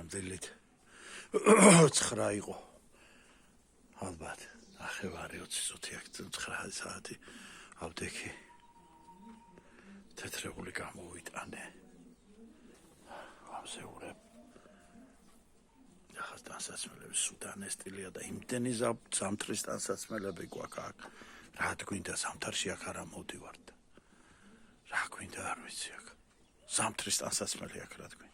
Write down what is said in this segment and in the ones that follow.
ნამდვილად 9 იყო. ალბათ, ახევარი 20 9 საათი აპტეკი თეთრებული გამოვიტანე. ამზეურებ. ახლა დასასმელები სუდანის სტილია და იმდენი ზამთრის დასასმელები გვაქვს აქ. რა გვინდა ზამთარში აქ არა მოვდივართ. რა გვინდა არ ვიცი აქ. ზამთრის დასასმელი აქ რა გვინდა.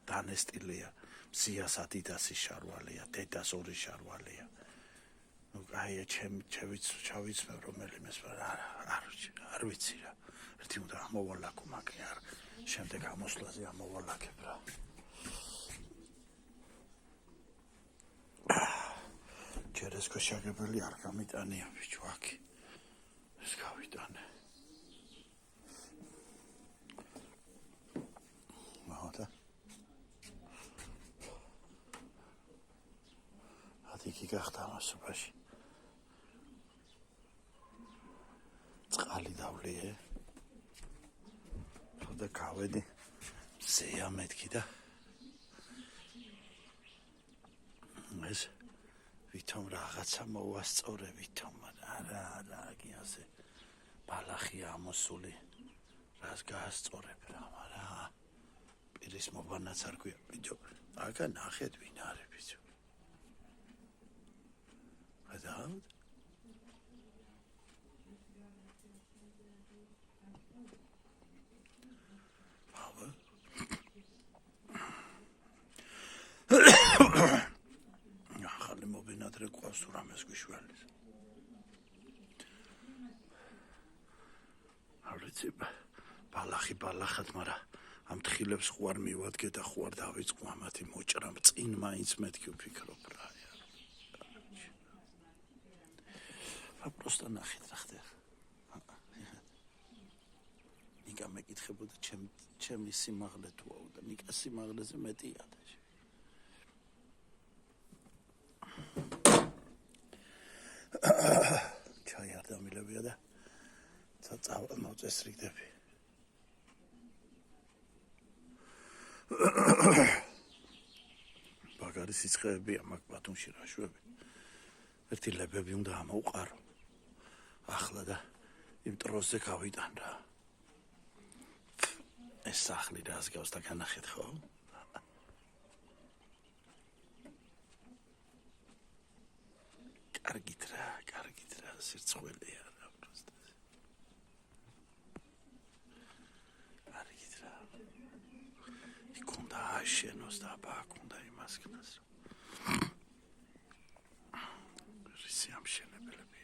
დანესტილია, მზიას ადიდასი შარვალია, დედას 2 შარვალია. ნუ აი ჩავიცმევ რომელიმე არ ვიცი რა. ერთი უნდა ამოვალაკო მაგე არ შემდეგ ამოსვლაზე ამოვალაკებ რა. ჯერეს ქოშაგებელი არ გამიტანია ბიჭო აქ. ეს გავიტანე. მოხდა. ათიკი გახდა მასობაში. წყალი დავლიე. და გავედი. ზეა მეთქი და ეს ვითომ რაღაცა მოვასწორე ვითომ არა გიაზე ბალახია ამოსული რას გაასწორებ რა მაგრამ პირის მობანაც არ გვია ბიჭო აგა ნახეთ ვინ არის ბიჭო გადავთ ახალი მობინადრე ყავს თუ რამეს გვიშველის არ ვიცი ბალახად მაგრამ ამ თხილებს ხო არ მივადგე და ხო არ დავიწყო ამათი მოჭრა წინ მაინც მეთქი ვფიქრობ რა просто ნახეთ რა ხდება ნიკა მეკითხებოდა ჩემი სიმაღლე თუაო და ნიკა სიმაღლეზე მეტია და ჩაი არ დამილებია და წავალ მოწესრიგდები ბაგარი სიცხეებია მაგ ბათუმში რაშვები ერთი ლებები უნდა ამოვყარო ახლა და იმ დროზე გავიტან რა ეს სახლი რას გავს და განახეთ ხო კარგით რა სირცხველია რა просто კარგით რა იქონდა აშენოს და ბაკუნდა იმას ქნას რისი ამ შენებელები